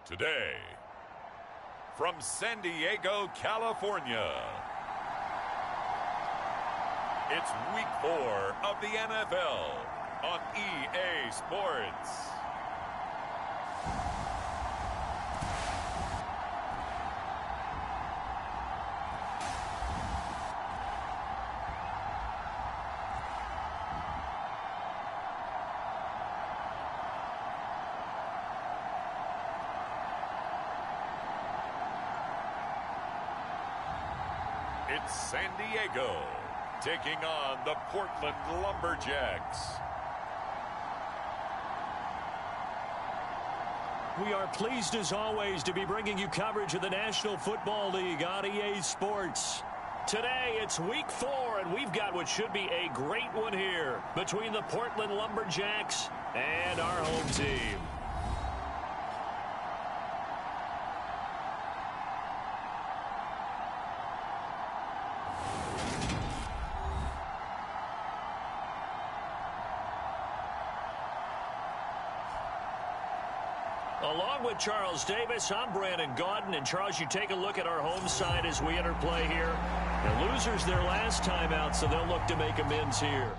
Today, from San Diego, California, it's Week 4 of the NFL on EA Sports. It's San Diego taking on the Portland Lumberjacks. We are pleased as always to be bringing you coverage of the National Football League on EA Sports. Today it's Week 4 and we've got what should be a great one here between the Portland Lumberjacks and our home team. Along with Charles Davis, I'm Brandon Gaudin. And Charles, you take a look at our home side as we enter play here. The losers their last time out, so they'll look to make amends here.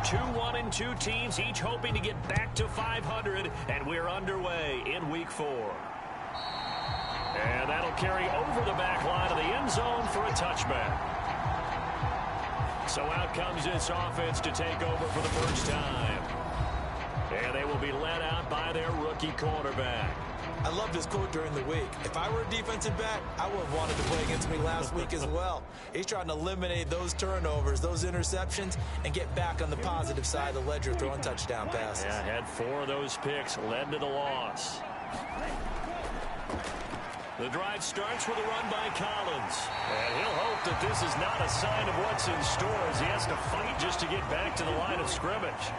Two 1-2 teams, each hoping to get back to 500, and we're underway in Week 4. And that'll carry over the back line of the end zone for a touchback. So out comes this offense to take over for the first time. And they will be led out by their rookie quarterback. I loved his quote during the week. If I were a defensive back, I would have wanted to play against me last week as well. He's trying to eliminate those turnovers, those interceptions, and get back on the positive side of the ledger throwing touchdown passes. Yeah, had 4 of those picks, led to the loss. The drive starts with a run by Collins. And he'll hope that this is not a sign of what's in store as he has to fight just to get back to the line of scrimmage.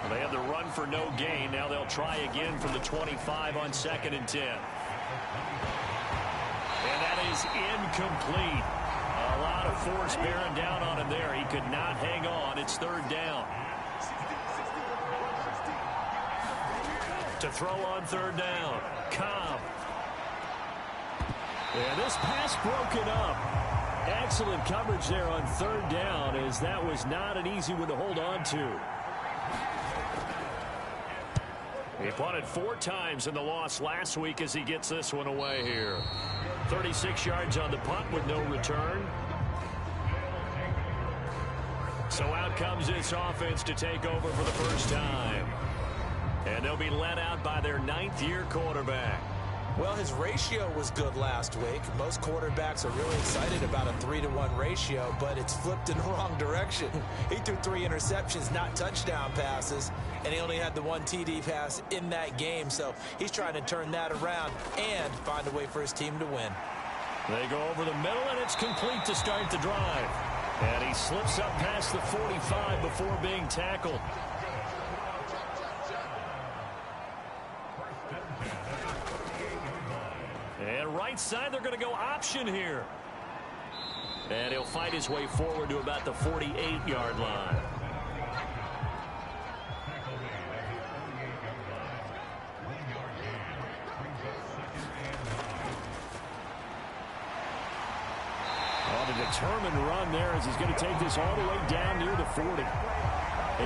Well, they had the run for no gain. Now they'll try again from the 25 on 2nd and 10. And that is incomplete. A lot of force bearing down on him there. He could not hang on. It's 3rd down. To throw on 3rd down. Cobb. And this pass broken up. Excellent coverage there on 3rd down, as that was not an easy one to hold on to. He punted 4 times in the loss last week as he gets this one away here. 36 yards on the punt with no return. So out comes this offense to take over for the first time. And they'll be led out by their 9th-year quarterback. Well, his ratio was good last week. Most quarterbacks are really excited about a 3-to-1 ratio, but it's flipped in the wrong direction. He threw 3 interceptions, not touchdown passes, and he only had the 1 TD pass in that game. So he's trying to turn that around and find a way for his team to win. They go over the middle, and it's complete to start the drive. And he slips up past the 45 before being tackled. And right side, they're going to go option here. And he'll fight his way forward to about the 48-yard line. On a determined run there as he's going to take this all the way down near the 40.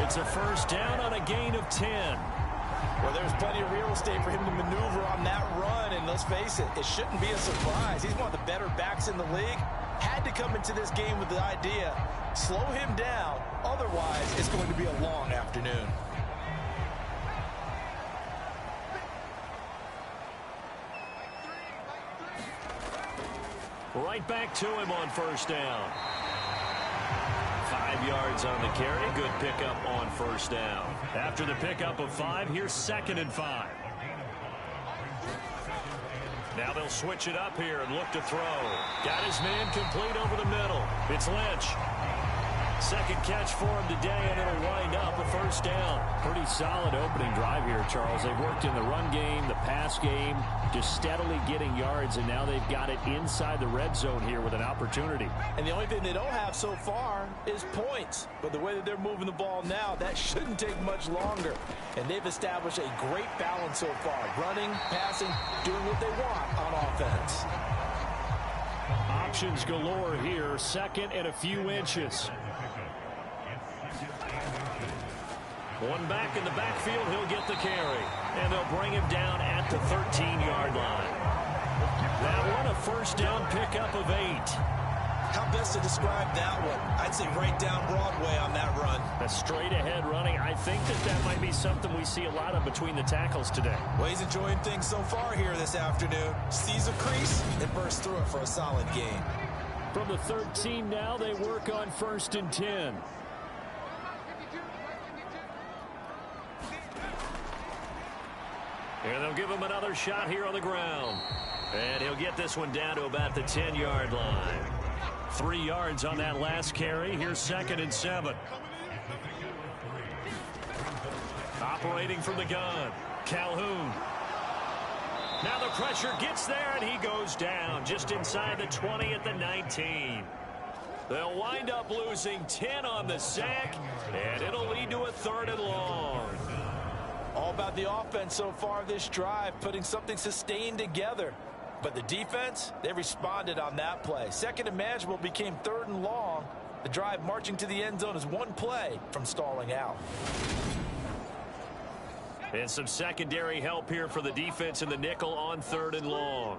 It's a first down on a gain of 10. Well, there's plenty of real estate for him to maneuver on that run, and let's face it, it shouldn't be a surprise. He's one of the better backs in the league. Had to come into this game with the idea, slow him down, otherwise it's going to be a long afternoon. Right back to him on first down. 5 yards on the carry. Good pickup on first down. After the pickup of 5, here's 2nd and 5. Now they'll switch it up here and look to throw. Got his man complete over the middle. It's Lynch. Second catch for him today, and it'll wind up a first down. Pretty solid opening drive here, Charles. They've worked in the run game, the pass game, just steadily getting yards, and now they've got it inside the red zone here with an opportunity. And the only thing they don't have so far is points. But the way that they're moving the ball now, that shouldn't take much longer. And they've established a great balance so far. Running, passing, doing what they want on offense. Options galore here. Second and a few inches. One back in the backfield, he'll get the carry. And they'll bring him down at the 13-yard line. That one, a first down pickup of 8. How best to describe that one? I'd say right down Broadway on that run. A straight-ahead running. I think that might be something we see a lot of between the tackles today. Well, he's enjoying things so far here this afternoon. Sees a crease and bursts through it for a solid gain. From the 13 now, they work on 1st and 10. And they'll give him another shot here on the ground. And he'll get this one down to about the 10-yard line. 3 yards on that last carry. Here's 2nd and 7. Operating from the gun, Calhoun. Now the pressure gets there, and he goes down just inside the 20 at the 19. They'll wind up losing 10 on the sack, and it'll lead to a 3rd and long. All about the offense so far this drive, putting something sustained together. But the defense, they responded on that play. 2nd and manageable became 3rd and long. The drive marching to the end zone is one play from stalling out. And some secondary help here for the defense in the nickel on 3rd and long.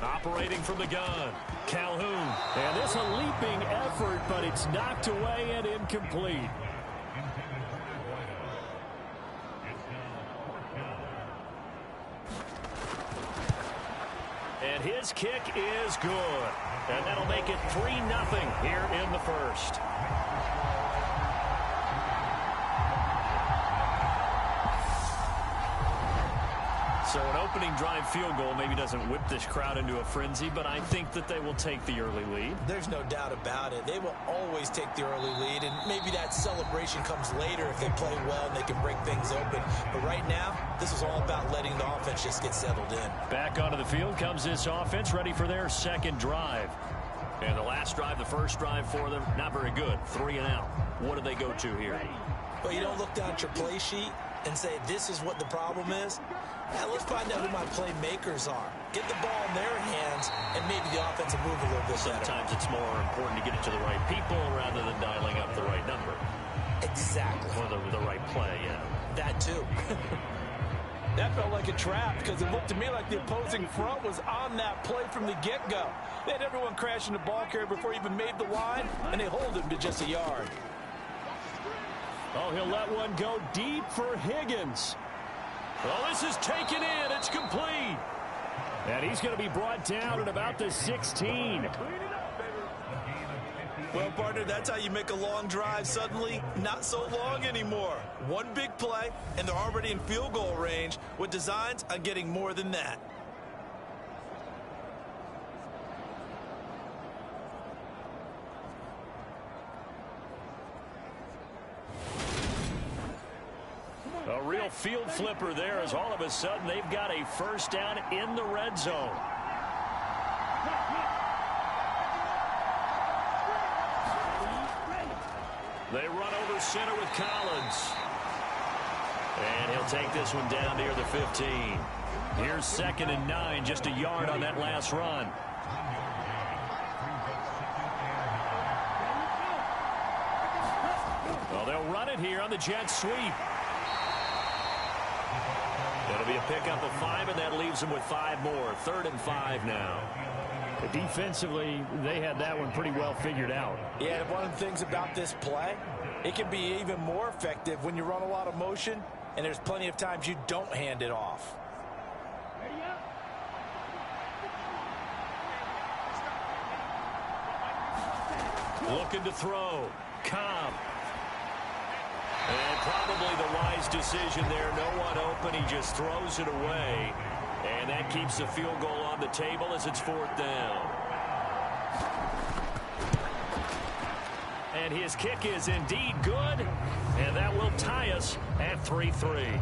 Operating from the gun, Calhoun. And this a leaping effort, but it's knocked away and incomplete. And his kick is good. And that'll make it 3-0 here in the first. So an opening drive field goal maybe doesn't whip this crowd into a frenzy, but I think that they will take the early lead. There's no doubt about it. They will always take the early lead, and maybe that celebration comes later if they play well and they can break things open. But right now, this is all about letting the offense just get settled in. Back onto the field comes this offense, ready for their 2nd drive. And the last drive, the first drive for them, not very good. 3 and out. What do they go to here? Well, you don't look down at your play sheet and say, this is what the problem is. Now, let's find out who my playmakers are. Get the ball in their hands, and maybe the offense will move a little bit better. Sometimes it's more important to get it to the right people rather than dialing up the right number. Exactly. Or the right play, yeah. That, too. That felt like a trap because it looked to me like the opposing front was on that play from the get-go. They had everyone crashing the ball carrier before he even made the line, and they hold him to just a yard. Oh, he'll let one go deep for Higgins. Well, this is taken in. It's complete. And he's going to be brought down at about the 16. Well, partner, that's how you make a long drive suddenly not so long anymore. One big play, and they're already in field goal range with designs on getting more than that. A real field flipper there as all of a sudden they've got a first down in the red zone. They run over center with Collins. And he'll take this one down near the 15. Here's 2nd and 9, just a yard on that last run. Well, they'll run it here on the jet sweep. It'll be a pickup of 5, and that leaves them with 5 more. 3rd and 5 now. Defensively, they had that one pretty well figured out. Yeah, and one of the things about this play, it can be even more effective when you run a lot of motion, and there's plenty of times you don't hand it off. Looking to throw. Cobb. And probably the wise decision there. No one open. He just throws it away. And that keeps the field goal on the table as it's 4th down. And his kick is indeed good. And that will tie us at 3-3.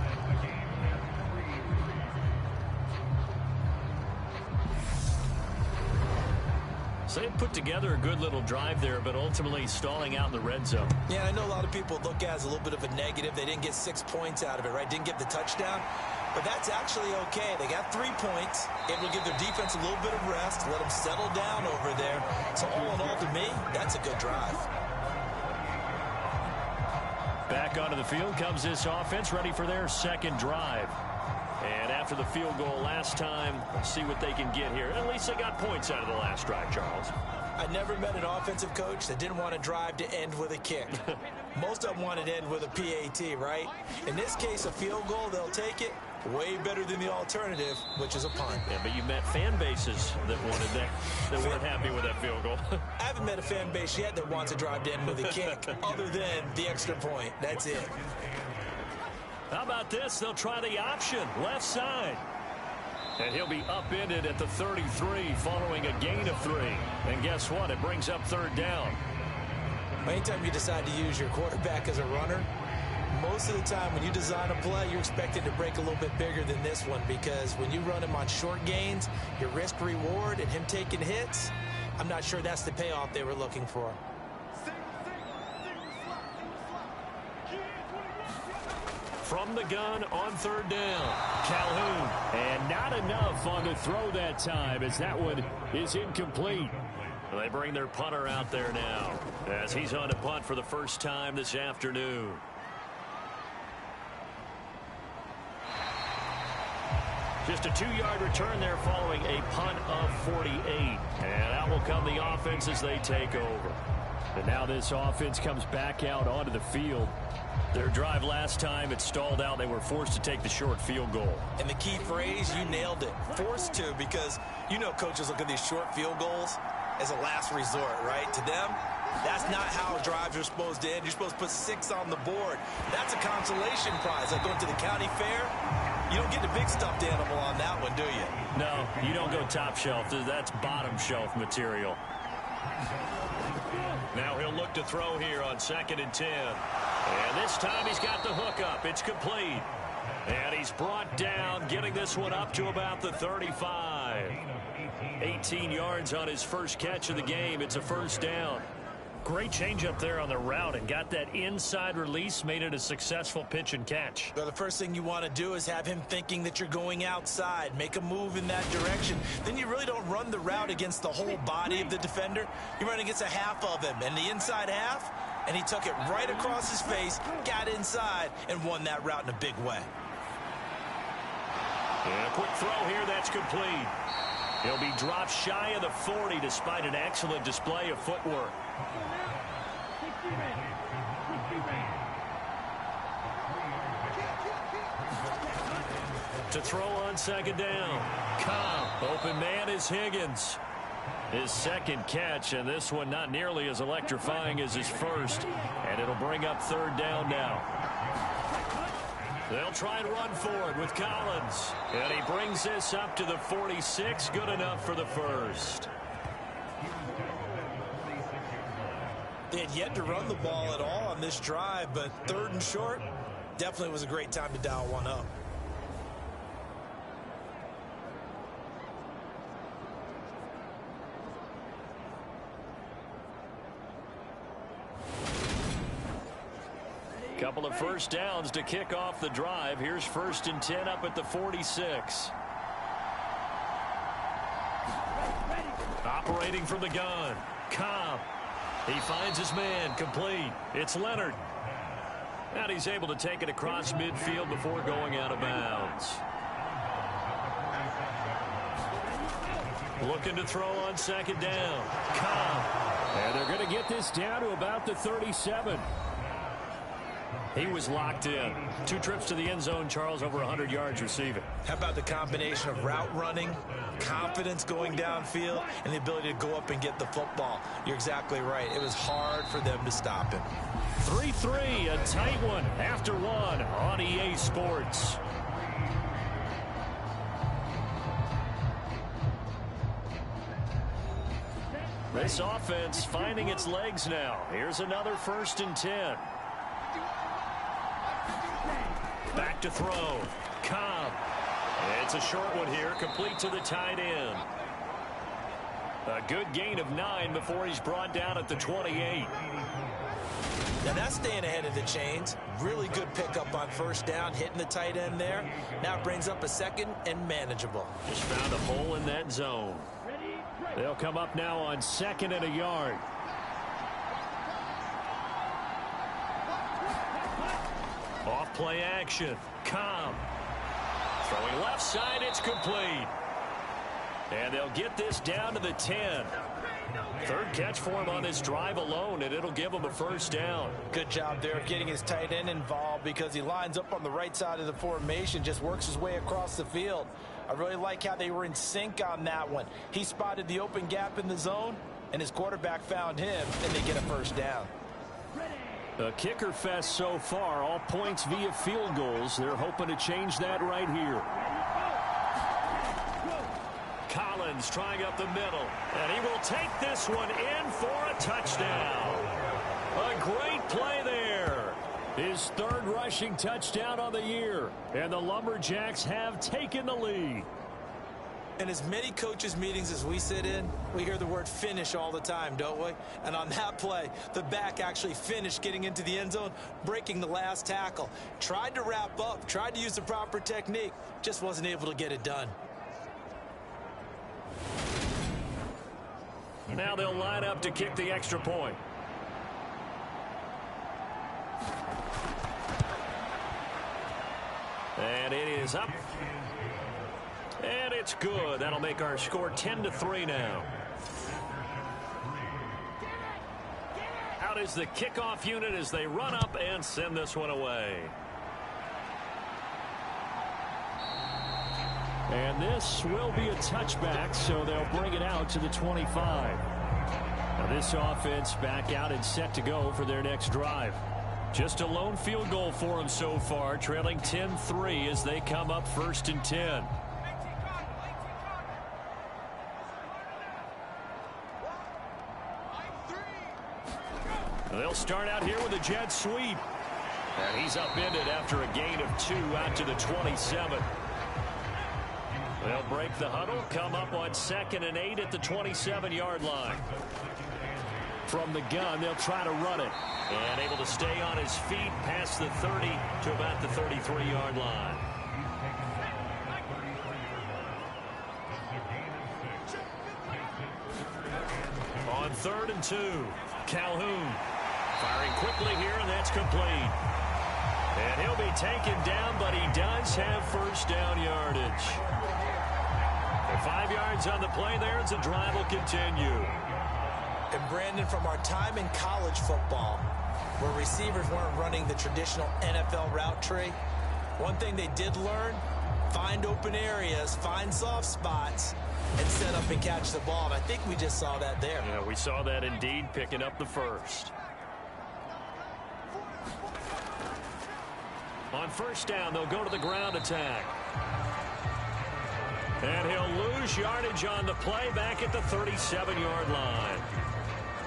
So they put together a good little drive there, but ultimately stalling out in the red zone. Yeah, I know a lot of people look at it as a little bit of a negative. They didn't get 6 points out of it, right? Didn't get the touchdown. But that's actually okay. They got 3 points. Able to give their defense a little bit of rest, let them settle down over there. So all in all, to me, that's a good drive. Back onto the field comes this offense, ready for their second drive. And after the field goal last time, let's see what they can get here. At least they got points out of the last drive, Charles. I never met an offensive coach that didn't want to drive to end with a kick. Most of them wanted to end with a PAT, right? In this case, a field goal, they'll take it. Way better than the alternative, which is a punt. Yeah, but you met fan bases that wanted that weren't happy with that field goal. I haven't met a fan base yet that wants to drive to end with a kick, other than the extra point. That's it. How about this? They'll try the option, left side. And he'll be upended at the 33 following a gain of 3. And guess what? It brings up 3rd down. Anytime you decide to use your quarterback as a runner, most of the time when you design a play, you're expected to break a little bit bigger than this one, because when you run him on short gains, your risk reward and him taking hits, I'm not sure that's the payoff they were looking for. From the gun on 3rd down, Calhoun. And not enough on the throw that time, as that one is incomplete. They bring their punter out there now as he's on to punt for the first time this afternoon. Just a 2-yard return there following a punt of 48. And out will come the offense as they take over. And now this offense comes back out onto the field. Their drive last time, it stalled out. They were forced to take the short field goal. And the key phrase, you nailed it. Forced to, because you know coaches look at these short field goals as a last resort, right? To them, that's not how drives are supposed to end. You're supposed to put 6 on the board. That's a consolation prize. Like going to the county fair, you don't get the big stuffed animal on that one, do you? No, you don't go top shelf. That's bottom shelf material. Now he'll look to throw here on 2nd and 10. And this time he's got the hook up. It's complete. And he's brought down, getting this one up to about the 35. 18 yards on his first catch of the game. It's a 1st down. Great change up there on the route and got that inside release, made it a successful pitch and catch. Well, the first thing you want to do is have him thinking that you're going outside, make a move in that direction. Then you really don't run the route against the whole body of the defender. You run against a half of him, and the inside half, and he took it right across his face, got inside, and won that route in a big way. And a quick throw here, that's complete. He'll be dropped shy of the 40 despite an excellent display of footwork. To throw on 2nd down. Cobb, open man is Higgins. His 2nd catch, and this one not nearly as electrifying as his first. And it'll bring up 3rd down now. They'll try and run for it with Collins. And he brings this up to the 46. Good enough for the first. They had yet to run the ball at all on this drive, but 3rd and short definitely was a great time to dial one up. Couple of 1st downs to kick off the drive. Here's 1st and 10 up at the 46. Operating from the gun. Cobb. He finds his man. Complete. It's Leonard. And he's able to take it across midfield before going out of bounds. Looking to throw on 2nd down. Cobb. And they're going to get this down to about the 37. He was locked in. 2 trips to the end zone, Charles, over 100 yards receiving. How about the combination of route running, confidence going downfield, and the ability to go up and get the football? You're exactly right. It was hard for them to stop him. 3-3, a tight one after one on EA Sports. This offense finding its legs now. Here's another 1st and 10. Back to throw. Cobb. It's a short one here, complete to the tight end. A good gain of 9 before he's brought down at the 28. Now that's staying ahead of the chains. Really good pickup on 1st down, hitting the tight end there. Now it brings up a 2nd and manageable. Just found a hole in that zone. They'll come up now on 2nd and a yard. Off play action. Cobb. Throwing left side, it's complete. And they'll get this down to the 10. 3rd catch for him on this drive alone, and it'll give him a 1st down. Good job there of getting his tight end involved because he lines up on the right side of the formation, just works his way across the field. I really like how they were in sync on that one. He spotted the open gap in the zone, and his quarterback found him, and they get a 1st down. A kicker fest so far, all points via field goals. They're hoping to change that right here. Collins trying up the middle, and he will take this one in for a touchdown. A great play there. His 3rd rushing touchdown on the year, and the Lumberjacks have taken the lead. In as many coaches' meetings as we sit in, we hear the word finish all the time, don't we? And on that play, the back actually finished getting into the end zone, breaking the last tackle. Tried to wrap up, tried to use the proper technique, just wasn't able to get it done. Now they'll line up to kick the extra point. And it is up. And it's good. That'll make our score 10-3 now. Out is the kickoff unit as they run up and send this one away. And this will be a touchback, so they'll bring it out to the 25. Now this offense back out and set to go for their next drive. Just a lone field goal for them so far, trailing 10-3 as they come up 1st and 10. They'll start out here with a jet sweep. And he's upended after a gain of 2 out to the 27. They'll break the huddle, come up on 2nd and 8 at the 27-yard line. From the gun, they'll try to run it. And able to stay on his feet past the 30 to about the 33-yard line. On 3rd and 2, Calhoun firing quickly here, and that's complete. And he'll be taken down, but he does have 1st down yardage. And 5 yards on the play there as the drive will continue. And Brandon, from our time in college football, where receivers weren't running the traditional NFL route tree, one thing they did learn, find open areas, find soft spots, and set up and catch the ball. And I think we just saw that there. Yeah, we saw that indeed, picking up the 1st. On 1st down, they'll go to the ground attack. And he'll lose yardage on the play back at the 37-yard line.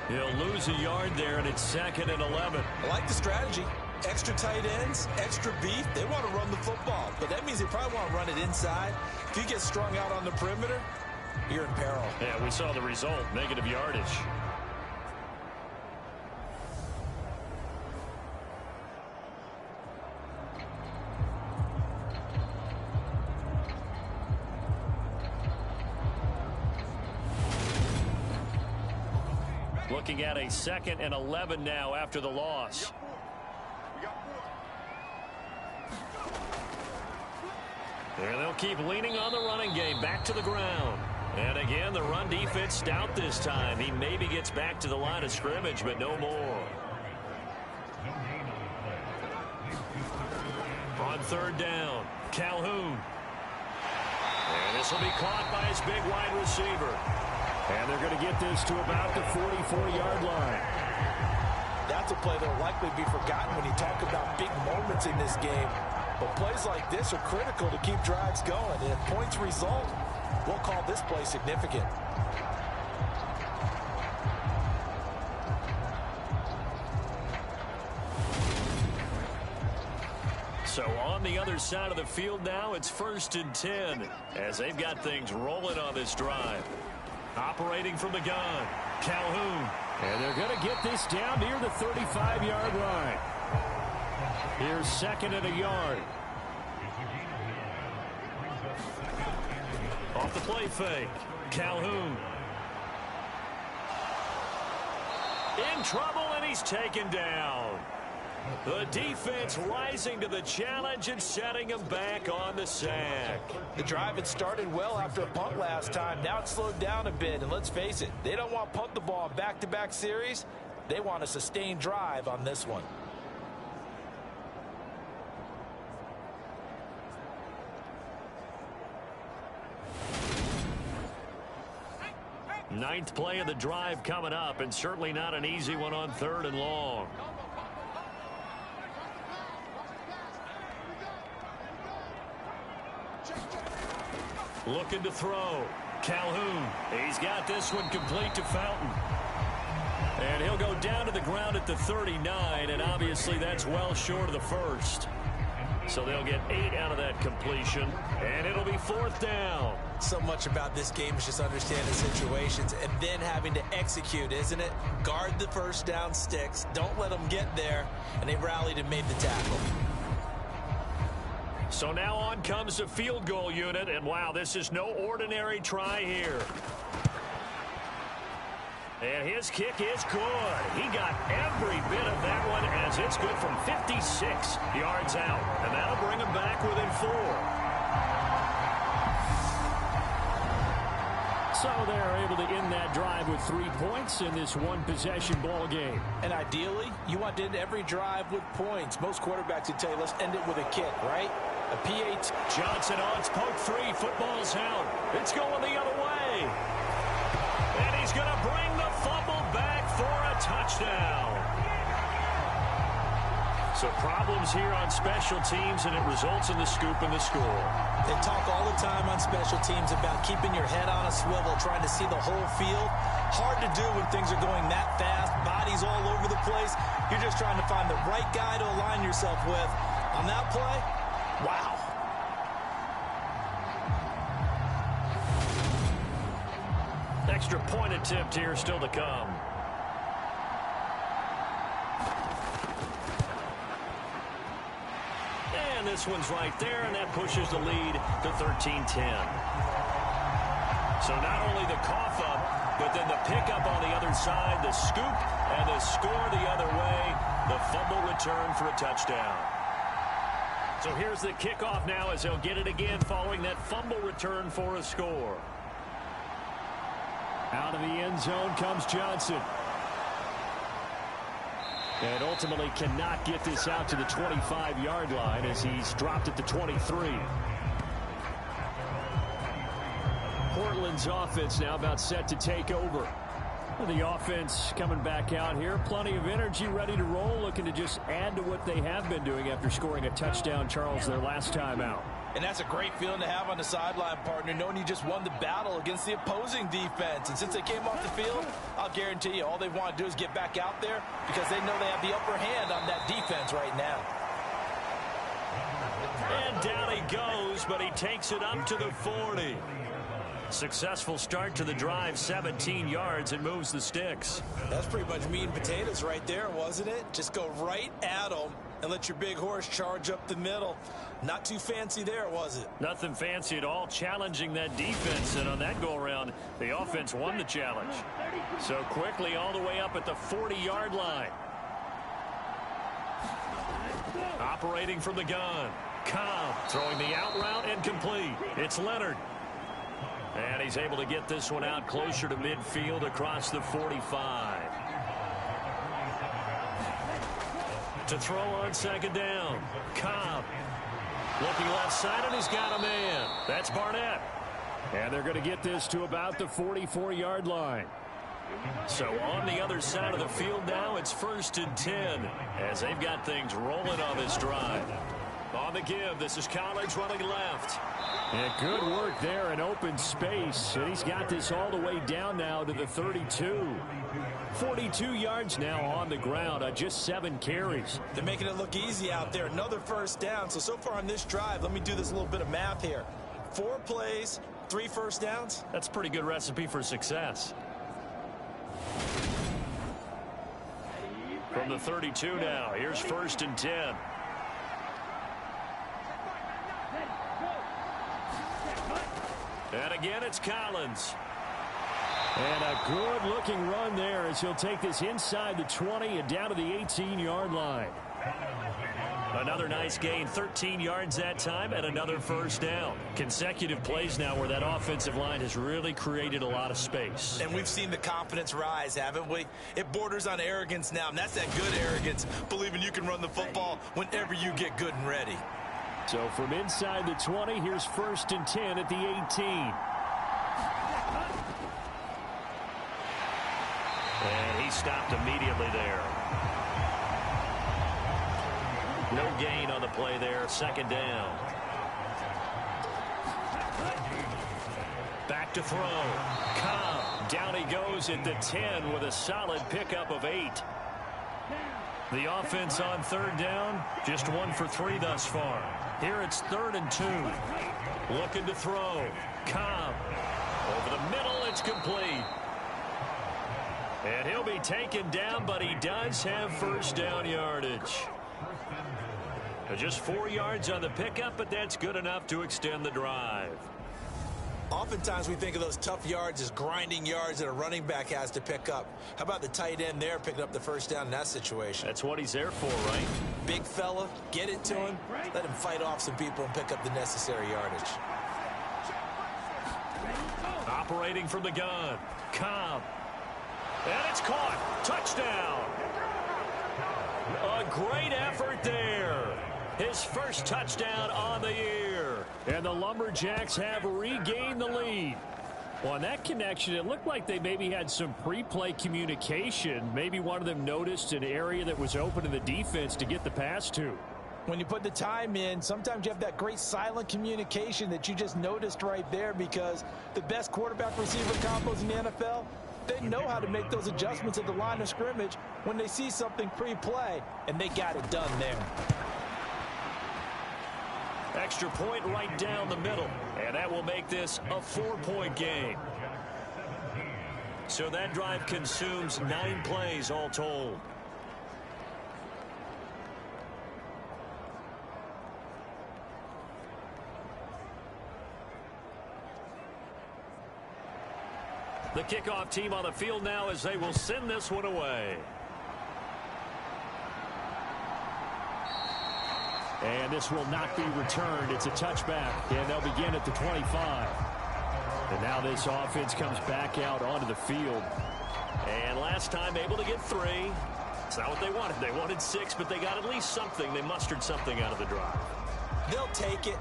He'll lose a yard there, and it's 2nd and 11. I like the strategy. Extra tight ends, extra beef. They want to run the football, but that means they probably want to run it inside. If you get strung out on the perimeter, you're in peril. Yeah, we saw the result, negative yardage. Looking at a 2nd and 11 now after the loss. And they'll keep leaning on the running game, back to the ground. And again, the run defense stout this time. He maybe gets back to the line of scrimmage, but no more. On 3rd down, Calhoun. And this will be caught by his big wide receiver. And they're going to get this to about the 44-yard line. That's a play that will likely be forgotten when you talk about big moments in this game. But plays like this are critical to keep drives going. And if points result, we'll call this play significant. So on the other side of the field now, it's 1st and 10 as they've got things rolling on this drive. Operating from the gun, Calhoun. And they're going to get this down near the 35-yard line. Here's 2nd and a yard. Off the play fake, Calhoun. In trouble, and he's taken down. The defense rising to the challenge and setting him back on the sack. The drive had started well after a punt last time. Now it's slowed down a bit, and let's face it, they don't want to punt the ball in back-to-back series. They want a sustained drive on this one. Ninth play of the drive coming up, and certainly not an easy one on 3rd and long. Looking to throw. Calhoun. He's got this one complete to Fountain. And he'll go down to the ground at the 39, and obviously that's well short of the first. So they'll get 8 out of that completion, and it'll be 4th down. So much about this game is just understanding situations and then having to execute, isn't it? Guard the first down sticks. Don't let them get there. And they rallied and made the tackle. So now on comes the field goal unit, and wow, this is no ordinary try here. And his kick is good. He got every bit of that one as it's good from 56 yards out. And that'll bring him back within 4. So they're able to end that drive with 3 points in this one-possession ball game. And ideally, you want to end every drive with points. Most quarterbacks would tell you, let's end it with a kick, right? A PAT. Johnson on, it's poke 3. Football's out. It's going the other way. And he's going to bring the fumble back for a touchdown. So problems here on special teams, and it results in the scoop and the score. They talk all the time on special teams about keeping your head on a swivel, trying to see the whole field. Hard to do when things are going that fast, bodies all over the place. You're just trying to find the right guy to align yourself with. On that play, wow. Extra point attempt here still to come. And this one's right there, and that pushes the lead to 13-10. So not only the cough up, but then the pickup on the other side, the scoop, and the score the other way, the fumble return for a touchdown. So here's the kickoff now as they'll get it again following that fumble return for a score. Out of the end zone comes Johnson. And ultimately cannot get this out to the 25-yard line as he's dropped at the 23. Portland's offense now about set to take over. The offense coming back out here. Plenty of energy, ready to roll, looking to just add to what they have been doing after scoring a touchdown, Charles, their last time out. And that's a great feeling to have on the sideline, partner, knowing you just won the battle against the opposing defense. And since they came off the field, I'll guarantee you all they want to do is get back out there because they know they have the upper hand on that defense right now. And down he goes, but he takes it up to the 40. Successful start to the drive, 17 yards, and moves the sticks. That's pretty much meat and potatoes right there, wasn't it? Just go right at them and let your big horse charge up the middle. Not too fancy there, was it? Nothing fancy at all, challenging that defense, and on that go-around, the offense won the challenge. So quickly all the way up at the 40-yard line. Operating from the gun. Cobb throwing the out route and complete. It's Leonard. And he's able to get this one out closer to midfield across the 45. To throw on second down. Cobb looking left side, and he's got a man. That's Barnett. And they're going to get this to about the 44-yard line. So on the other side of the field now, it's 1st and 10 as they've got things rolling on this drive. On the give, this is College running left. And good work there in open space. And he's got this all the way down now to the 32. 42 yards now on the ground on just 7 carries. They're making it look easy out there. Another first down. So far on this drive, let me do this little bit of math here. 4 plays, 3 first downs. That's a pretty good recipe for success. From the 32 now, here's 1st and 10. And again, it's Collins. And a good-looking run there as he'll take this inside the 20 and down to the 18-yard line. Another nice gain, 13 yards that time, and another first down. Consecutive plays now where that offensive line has really created a lot of space. And we've seen the confidence rise, haven't we? It borders on arrogance now, and that's that good arrogance, believing you can run the football whenever you get good and ready. So from inside the 20, here's 1st and 10 at the 18. And he stopped immediately there. No gain on the play there. 2nd down. Back to throw. Cobb. Down he goes at the 10 with a solid pickup of 8. The offense on 3rd down, just 1 for 3 thus far. Here it's 3rd and 2. Looking to throw. Cobb. Over the middle, it's complete. And he'll be taken down, but he does have first down yardage. Just 4 yards on the pickup, but that's good enough to extend the drive. Oftentimes we think of those tough yards as grinding yards that a running back has to pick up. How about the tight end there picking up the first down in that situation? That's what he's there for, right? Big fella, get it to him, let him fight off some people and pick up the necessary yardage. Operating from the gun. Cobb. And it's caught. Touchdown. A great effort there. His first touchdown on the year. And the Lumberjacks have regained the lead. Well, on that connection, it looked like they maybe had some pre-play communication. Maybe one of them noticed an area that was open in the defense to get the pass to. When you put the time in, sometimes you have that great silent communication that you just noticed right there, because the best quarterback-receiver combos in the NFL, they know how to make those adjustments at the line of scrimmage when they see something pre-play, and they got it done there. Extra point right down the middle, and that will make this a 4-point game. So that drive consumes 9 plays all told. The kickoff team on the field now as they will send this one away. And this will not be returned. It's a touchback, and they'll begin at the 25. And now this offense comes back out onto the field. And last time able to get 3. It's not what they wanted. They wanted 6, but they got at least something. They mustered something out of the drive. They'll take it.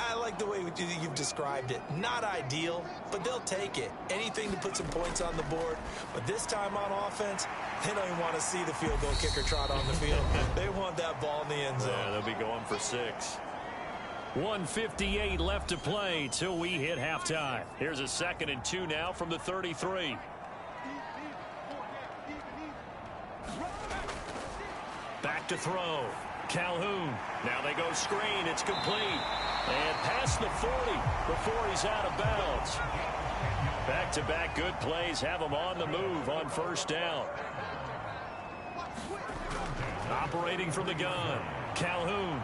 I like the way you've described it. Not ideal, but they'll take it. Anything to put some points on the board. But this time on offense, they don't even want to see the field goal kicker trot on the field. They want that ball in the end zone. Yeah, they'll be going for 6. 1:58 left to play till we hit halftime. Here's a 2nd and 2 now from the 33. Back to throw. Calhoun. Now they go screen. It's complete. And past the 40 before he's out of bounds. Back-to-back good plays have him on the move on first down. Operating from the gun. Calhoun.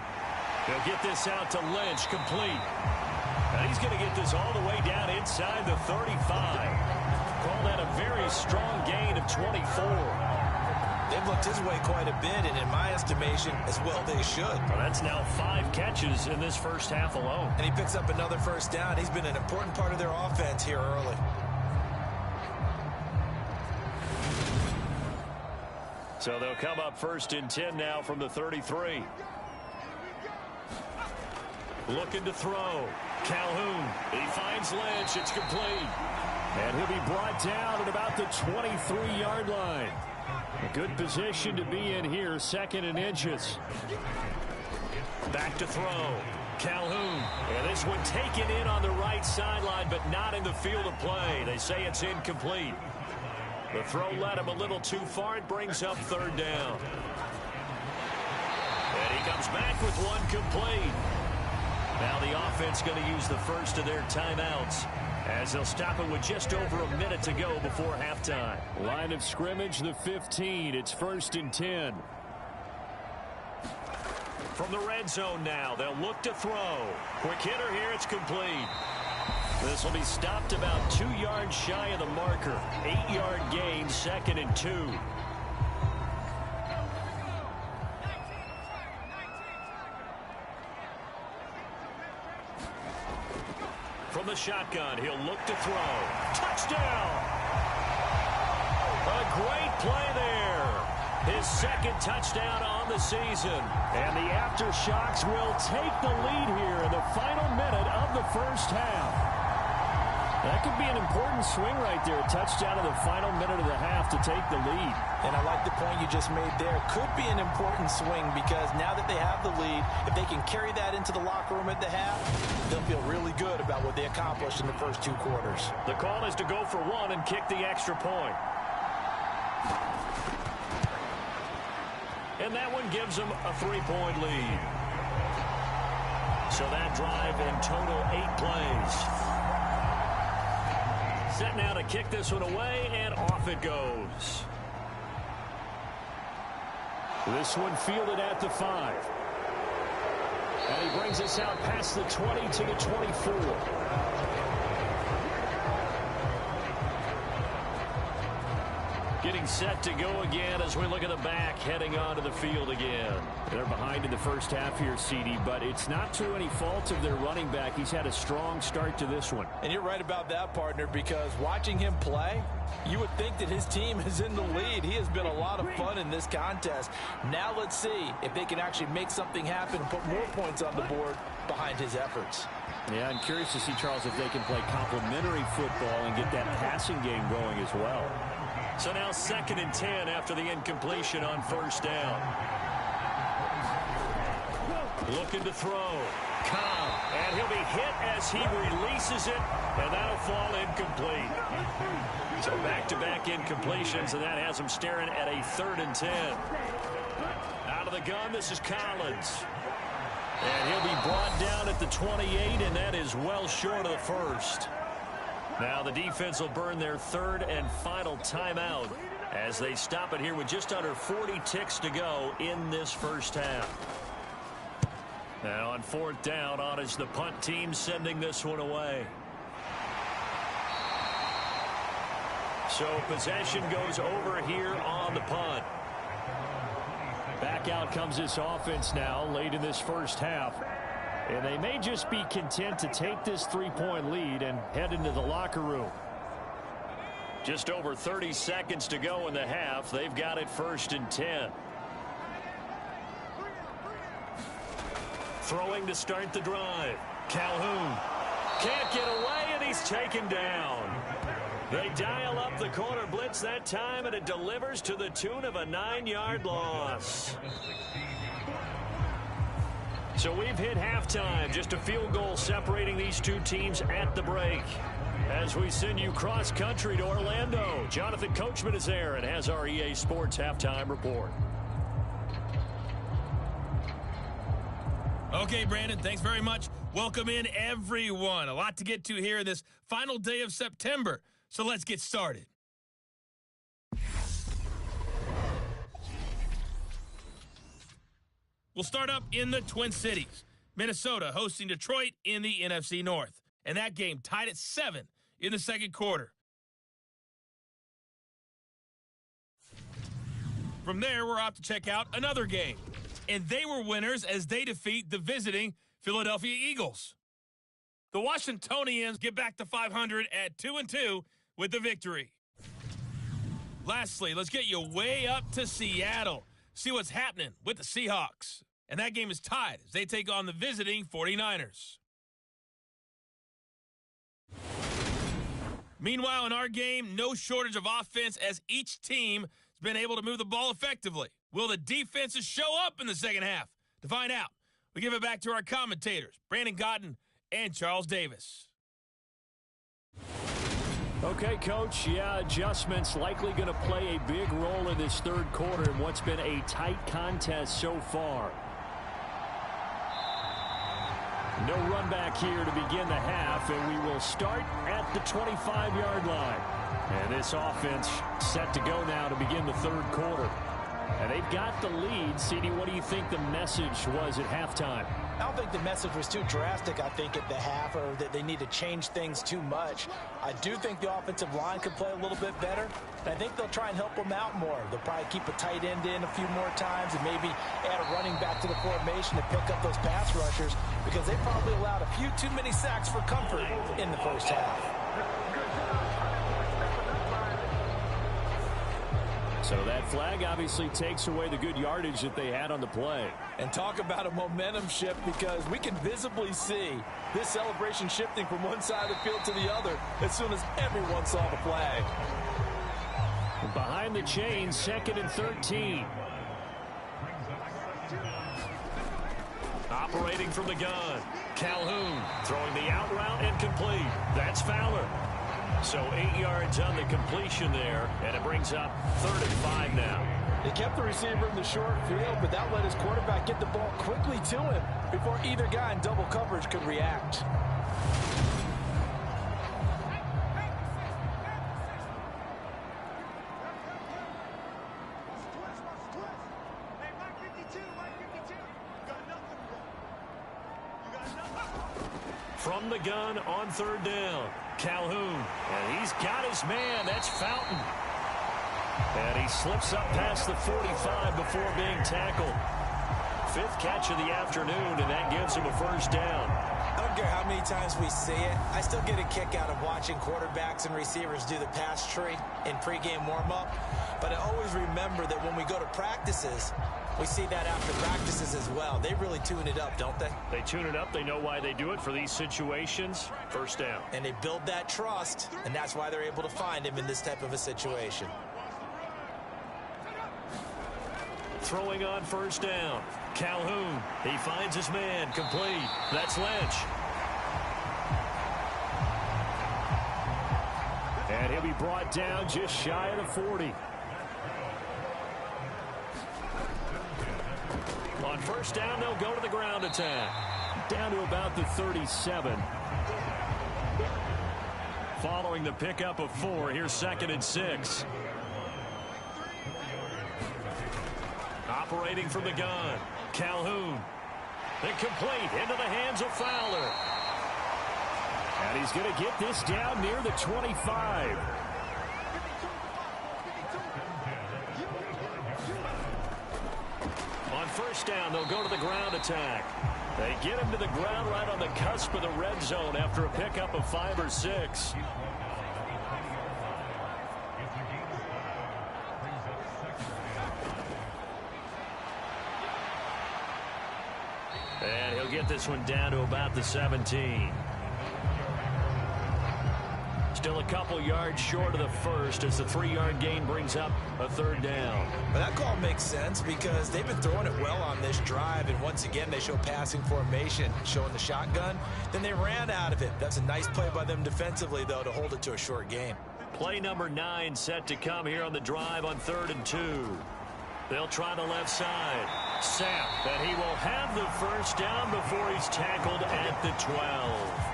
He'll get this out to Lynch. Complete. And he's going to get this all the way down inside the 35. Call that a very strong gain of 24. They've looked his way quite a bit, and in my estimation, as well they should. Well, that's now 5 catches in this first half alone. And he picks up another first down. He's been an important part of their offense here early. So they'll come up 1st and 10 now from the 33. Looking to throw. Calhoun. He finds Lynch. It's complete. And he'll be brought down at about the 23-yard line. A good position to be in here, 2nd and inches. Back to throw. Calhoun. And this one taken in on the right sideline, but not in the field of play. They say it's incomplete. The throw led him a little too far. It brings up third down. And he comes back with one complete. Now the offense going to use the first of their timeouts as they'll stop it with just over a minute to go before halftime. Line of scrimmage, the 15. It's 1st and 10. From the red zone now, they'll look to throw. Quick hitter here, it's complete. This will be stopped about 2 yards shy of the marker. 8-yard gain, 2nd and 2. From the shotgun, he'll look to throw. Touchdown! A great play there. His 2nd touchdown on the season. And the aftershocks will take the lead here in the final minute of the first half. That could be an important swing right there. A touchdown in the final minute of the half to take the lead. And I like the point you just made there. Could be an important swing because now that they have the lead, if they can carry that into the locker room at the half, they'll feel really good about what they accomplished in the first 2 quarters. The call is to go for one and kick the extra point. And that one gives them a 3-point lead. So that drive in total 8 plays. Set now to kick this one away, and off it goes. This one fielded at the 5. And he brings us out past the 20 to the 24. Getting set to go again as we look at the back, heading onto the field again. They're behind in the first half here, CD, but it's not through any fault of their running back. He's had a strong start to this one. And you're right about that, partner, because watching him play, you would think that his team is in the lead. He has been a lot of fun in this contest. Now let's see if they can actually make something happen and put more points on the board behind his efforts. Yeah, I'm curious to see, Charles, if they can play complementary football and get that passing game going as well. So now 2nd and 10 after the incompletion on first down. Looking to throw. Cobb. And he'll be hit as he releases it, and that'll fall incomplete. So back-to-back incompletions, and that has him staring at a 3rd and 10. Out of the gun, this is Collins. And he'll be brought down at the 28, and that is well short of the first. Now the defense will burn their 3rd and final timeout as they stop it here with just under 40 ticks to go in this first half. Now on 4th down, on is the punt team sending this one away. So possession goes over here on the punt. Back out comes this offense now late in this first half. And they may just be content to take this 3-point lead and head into the locker room. Just over 30 seconds to go in the half. They've got it 1st and 10. Throwing to start the drive. Calhoun can't get away, and he's taken down. They dial up the corner blitz that time, and it delivers to the tune of a 9-yard loss. So we've hit halftime. Just a field goal separating these two teams at the break. As we send you cross-country to Orlando, Jonathan Coachman is there and has our EA Sports halftime report. Okay, Brandon, thanks very much. Welcome in, everyone. A lot to get to here this final day of September. So let's get started. We'll start up in the Twin Cities. Minnesota hosting Detroit in the NFC North. And that game tied at 7 in the second quarter. From there, we're off to check out another game. And they were winners as they defeat the visiting Philadelphia Eagles. The Washingtonians get back to 500 at 2-2 with the victory. Lastly, let's get you way up to Seattle. See what's happening with the Seahawks. And that game is tied as they take on the visiting 49ers. Meanwhile, in our game, no shortage of offense as each team has been able to move the ball effectively. Will the defenses show up in the second half? To find out, we give it back to our commentators, Brandon Cotton and Charles Davis. Okay, Coach, yeah, adjustments likely going to play a big role in this third quarter in what's been a tight contest so far. No run back here to begin the half, and we will start at the 25-yard line. And this offense set to go now to begin the third quarter. And they've got the lead. CD, what do you think the message was at halftime? I don't think the message was too drastic, I think, at the half, or that they need to change things too much. I do think the offensive line could play a little bit better, and I think they'll try and help them out more. They'll probably keep a tight end in a few more times and maybe add a running back to the formation to pick up those pass rushers, because they probably allowed a few too many sacks for comfort in the first half. So that flag obviously takes away the good yardage that they had on the play. And talk about a momentum shift, because we can visibly see this celebration shifting from one side of the field to the other as soon as everyone saw the flag. Behind the chains, 2nd and 13. Operating from the gun. Calhoun throwing the out route and complete. That's Fowler. So 8 yards on the completion there, and it brings up 3rd and 5 now. They kept the receiver in the short field, but that let his quarterback get the ball quickly to him before either guy in double coverage could react. From the gun on 3rd down, Calhoun, and he's got his man. That's Fountain. And he slips up past the 45 before being tackled. 5th catch of the afternoon, and that gives him a 1st down. I don't care how many times we see it. I still get a kick out of watching quarterbacks and receivers do the pass tree in pregame warm-up. But I always remember that when we go to practices, we see that after practices as well. They really tune it up, don't they? They tune it up. They know why they do it for these situations. 1st down. And they build that trust, and that's why they're able to find him in this type of a situation. Throwing on 1st down. Calhoun. He finds his man. Complete. That's Lynch. And he'll be brought down just shy of the 40. On 1st down, they'll go to the ground attack. Down to about the 37. Following the pickup of 4, here's 2nd and 6. Operating from the gun, Calhoun. Incomplete, into the hands of Fowler. And he's going to get this down near the 25. On 1st down, they'll go to the ground attack. They get him to the ground right on the cusp of the red zone after a pickup of 5 or 6. And he'll get this one down to about the 17. Still a couple yards short of the 1st as the 3-yard gain brings up a 3rd down. But that call makes sense because they've been throwing it well on this drive, and once again they show passing formation, showing the shotgun. Then they ran out of it. That's a nice play by them defensively, though, to hold it to a short game. Play number 9 set to come here on the drive on 3rd and 2. They'll try the left side. Sapp, and he will have the 1st down before he's tackled at the 12.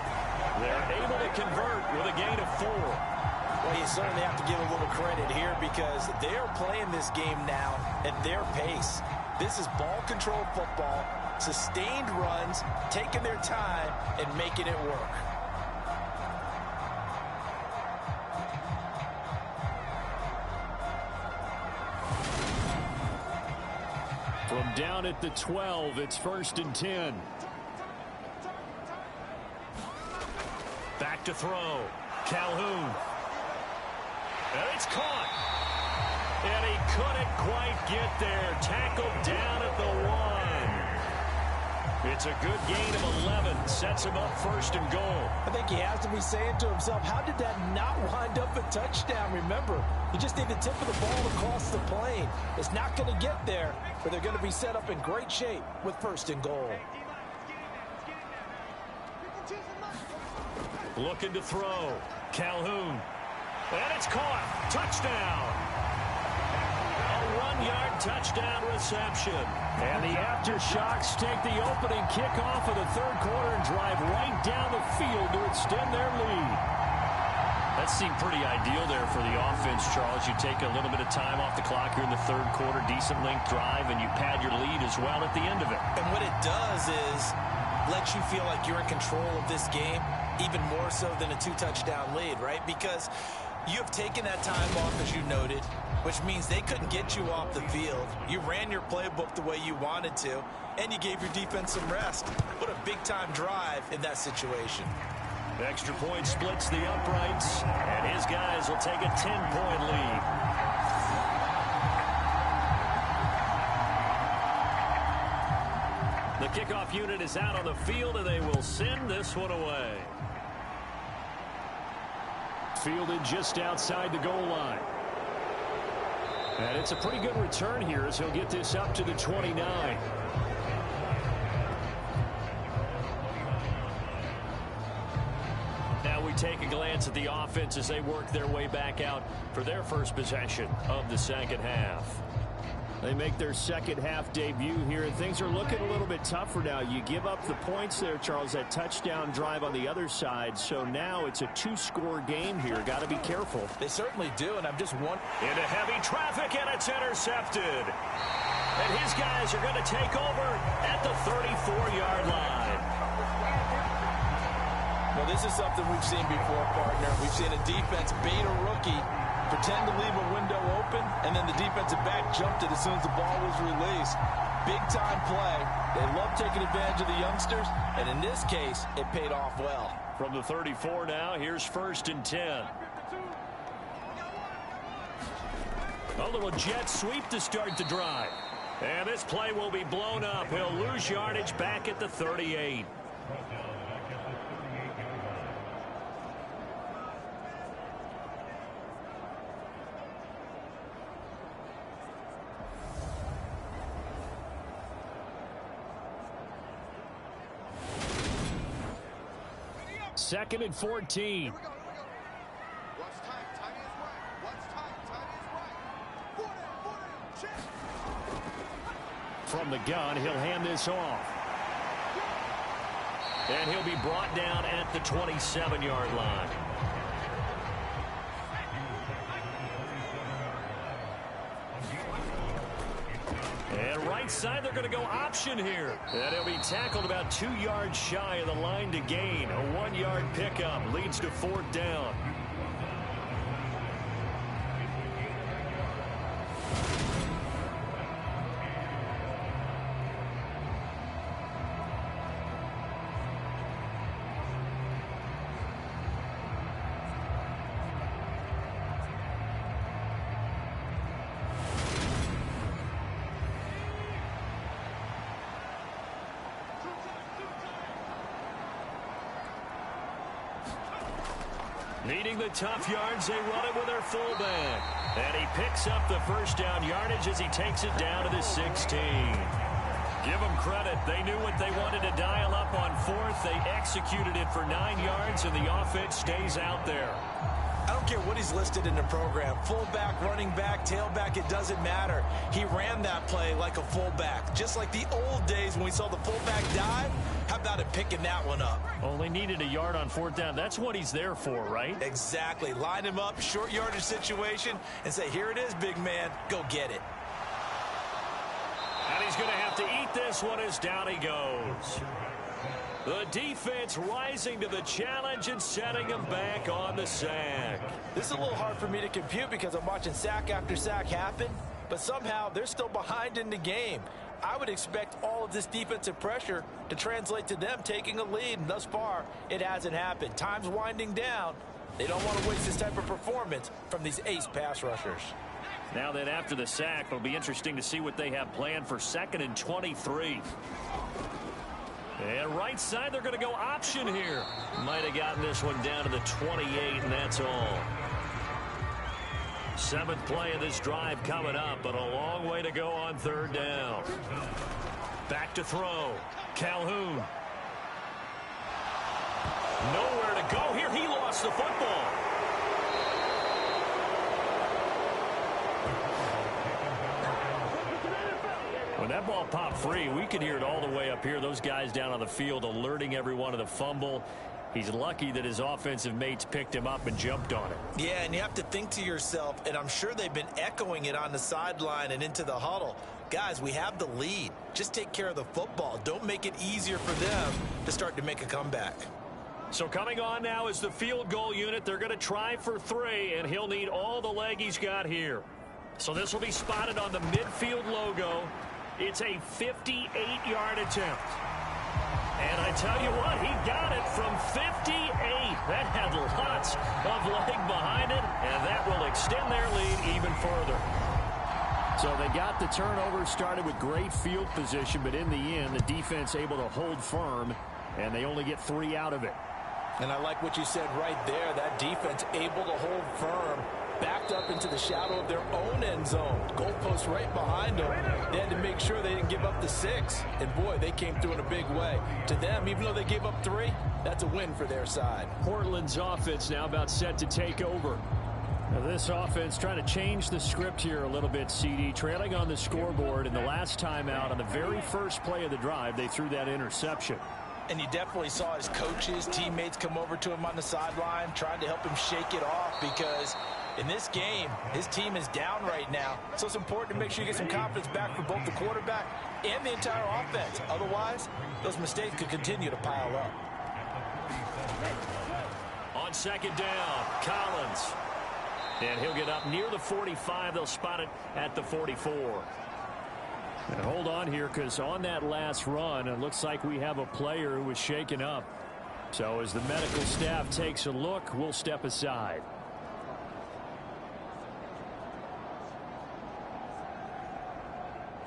They're able to convert with a gain of 4. Well, you certainly have to give a little credit here because they're playing this game now at their pace. This is ball control football, sustained runs, taking their time, and making it work. From down at the 12, it's 1st and 10. Back to throw. Calhoun. And it's caught. And he couldn't quite get there. Tackled down at the 1. It's a good gain of 11. Sets him up 1st and goal. I think he has to be saying to himself, how did that not wind up a touchdown? Remember, you just need the tip of the ball across the plane. It's not going to get there, but they're going to be set up in great shape with 1st and goal. Looking to throw. Calhoun. And it's caught. Touchdown. A 1-yard touchdown reception. And the Aftershocks take the opening kickoff of the third quarter and drive right down the field to extend their lead. That seemed pretty ideal there for the offense, Charles. You take a little bit of time off the clock here in the third quarter, decent length drive, and you pad your lead as well at the end of it. And what it does is let you feel like you're in control of this game, even more so than a 2-touchdown lead, right? Because you have taken that time off, as you noted, which means they couldn't get you off the field. You ran your playbook the way you wanted to, and you gave your defense some rest. What a big-time drive in that situation. Extra point splits the uprights, and his guys will take a 10-point lead. The kickoff unit is out on the field, and they will send this one away. Fielded just outside the goal line. And it's a pretty good return here as he'll get this up to the 29. Now we take a glance at the offense as they work their way back out for their first possession of the second half. They make their second half debut here, and things are looking a little bit tougher now. You give up the points there, Charles, that touchdown drive on the other side. So now it's a 2-score game here. Got to be careful. They certainly do, and I'm just wondering. Into heavy traffic, and it's intercepted. And his guys are going to take over at the 34-yard line. Well, this is something we've seen before, partner. We've seen a defense bait a rookie, pretend to leave a window open, and then the defensive back jumped it as soon as the ball was released. Big-time play. They love taking advantage of the youngsters, and in this case, it paid off well. From the 34 now, here's 1st and 10. A little jet sweep to start the drive. And this play will be blown up. He'll lose yardage back at the 38. Second and 14. From the gun, he'll hand this off. And he'll be brought down at the 27-yard line. And right side, they're going to go option here. And he'll be tackled about 2 yards shy of the line to gain. A 1-yard pickup leads to 4th down. Needing the tough yards, they run it with their fullback. And he picks up the first down yardage as he takes it down to the 16. Give them credit. They knew what they wanted to dial up on 4th. They executed it for 9 yards, and the offense stays out there. I don't care what he's listed in the program. Fullback, running back, tailback, it doesn't matter. He ran that play like a fullback. Just like the old days when we saw the fullback dive. How about it picking that one up? Only needed a yard on 4th down. That's what he's there for, right? Exactly. Line him up, short yardage situation, and say, here it is, big man. Go get it. And he's going to have to eat this one as down he goes. The defense rising to the challenge and setting him back on the sack. This is a little hard for me to compute because I'm watching sack after sack happen, but somehow they're still behind in the game. I would expect all of this defensive pressure to translate to them taking a lead, and thus far, it hasn't happened. Time's winding down. They don't want to waste this type of performance from these ace pass rushers. Now then, after the sack, it'll be interesting to see what they have planned for 2nd and 23. And right side, they're going to go option here. Might have gotten this one down to the 28, and that's all. 7th play of this drive coming up, but a long way to go on 3rd down. Back to throw. Calhoun. Nowhere to go here. He lost the football. When that ball popped free, we could hear it all the way up here. Those guys down on the field alerting everyone of the fumble. He's lucky that his offensive mates picked him up and jumped on it. Yeah, and you have to think to yourself, and I'm sure they've been echoing it on the sideline and into the huddle. Guys, we have the lead. Just take care of the football. Don't make it easier for them to start to make a comeback. So coming on now is the field goal unit. They're going to try for 3, and he'll need all the leg he's got here. So this will be spotted on the midfield logo. It's a 58-yard attempt. And I tell you what, he got it from 58. That had lots of leg behind it, and that will extend their lead even further. So they got the turnover started with great field position, but in the end, the defense able to hold firm, and they only get 3 out of it. And I like what you said right there. That defense able to hold firm, backed up into the shadow of their own end zone. Goalpost right behind them. They had to make sure they didn't give up the 6. And, boy, they came through in a big way. To them, even though they gave up 3, that's a win for their side. Portland's offense now about set to take over. Now this offense trying to change the script here a little bit, CD. Trailing on the scoreboard, and the last time out on the very first play of the drive, they threw that interception. And you definitely saw his coaches, teammates come over to him on the sideline, trying to help him shake it off, because in this game, his team is down right now. So it's important to make sure you get some confidence back for both the quarterback and the entire offense. Otherwise, those mistakes could continue to pile up. On second down, Collins. And he'll get up near the 45. They'll spot it at the 44. And hold on here, because on that last run, it looks like we have a player who was shaken up. So as the medical staff takes a look, we'll step aside.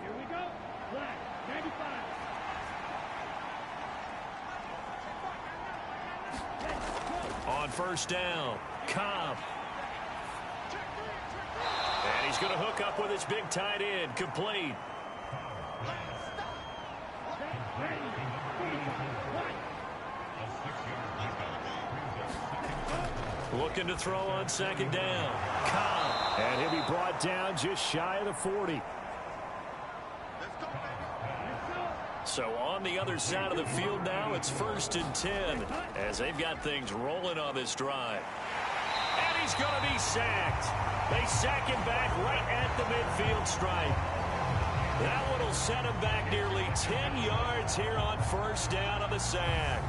Here we go. Black, 95. On first down, Cobb. And he's going to hook up with his big tight end, complete. Looking to throw on second down. Cobb. And he'll be brought down just shy of the 40. So on the other side of the field now, it's 1st and 10 as they've got things rolling on this drive. And he's going to be sacked. They sack him back right at the midfield stripe. That one will set him back nearly 10 yards here on first down on the sack.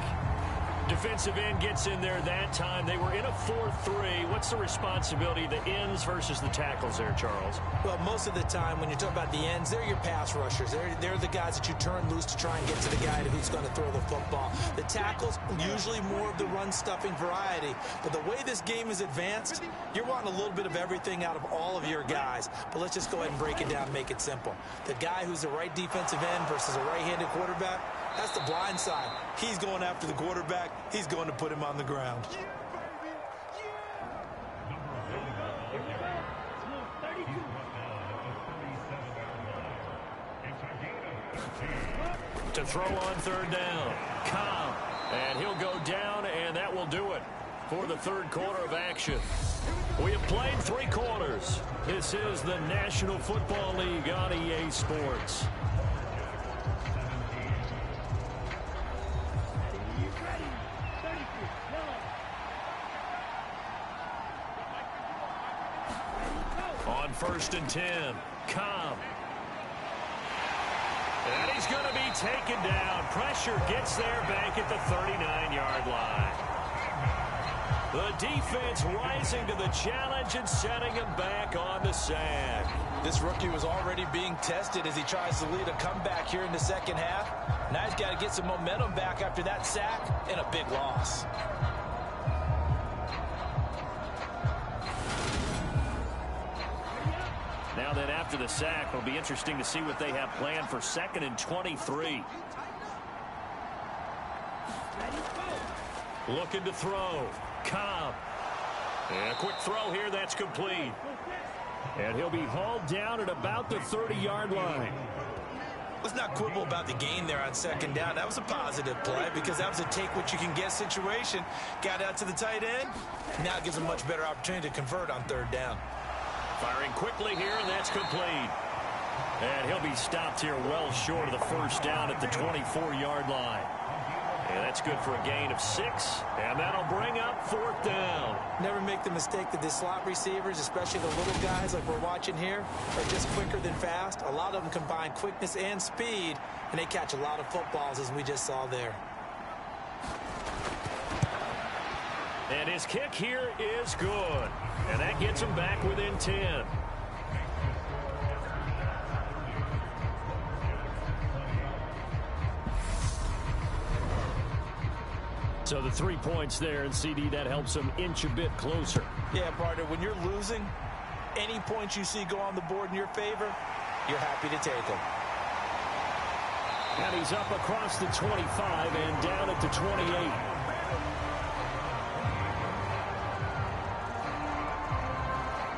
Defensive end gets in there that time. They were in a 4-3. What's the responsibility of the ends versus the tackles there, Charles? Well, most of the time when you talk about the ends, they're your pass rushers. They're the guys that you turn loose to try and get to the guy who's going to throw the football. The tackles, usually more of the run-stuffing variety. But the way this game is advanced, you're wanting a little bit of everything out of all of your guys. But let's just go ahead and break it down and make it simple. The guy who's the right defensive end versus a right-handed quarterback, that's the blind side. He's going after the quarterback. He's going to put him on the ground. To throw on third down, Cobb. And he'll go down, and that will do it for the third quarter of action. We have played 3 quarters. This is the National Football League on EA Sports. On 1st and 10, Cobb. And he's going to be taken down. Pressure gets there back at the 39-yard line. The defense rising to the challenge and setting him back on the sack. This rookie was already being tested as he tries to lead a comeback here in the second half. Now he's got to get some momentum back after that sack and a big loss. Now then, after the sack, it'll be interesting to see what they have planned for 2nd and 23. Looking to throw. Cobb. And a quick throw here. That's complete. And he'll be hauled down at about the 30-yard line. Let's not quibble about the gain there on second down. That was a positive play because that was a take-what-you-can-get situation. Got out to the tight end. Now it gives a much better opportunity to convert on third down. Firing quickly here, and that's complete. And he'll be stopped here well short of the first down at the 24-yard line. And that's good for a gain of 6. And that'll bring up 4th down. Never make the mistake that the slot receivers, especially the little guys like we're watching here, are just quicker than fast. A lot of them combine quickness and speed, and they catch a lot of footballs, as we just saw there. And his kick here is good. And that gets him back within 10. So the 3 points there, and CD, that helps him inch a bit closer. Yeah, partner, when you're losing, any points you see go on the board in your favor, you're happy to take them. And he's up across the 25 and down at the 28.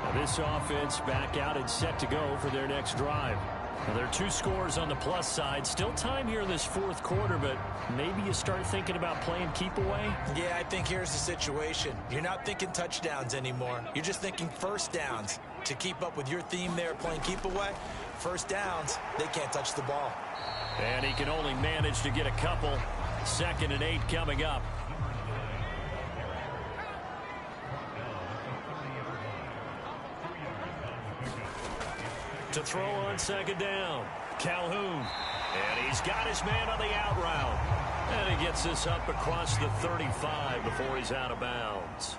Now this offense back out and set to go for their next drive. Now there are 2 scores on the plus side. Still time here in this 4th quarter, but maybe you start thinking about playing keep away? Yeah, I think here's the situation. You're not thinking touchdowns anymore. You're just thinking first downs. To keep up with your theme there, playing keep away, first downs, they can't touch the ball. And he can only manage to get a couple. 2nd and 8 coming up. To throw on 2nd down. Calhoun. And he's got his man on the out route. And he gets this up across the 35 before he's out of bounds.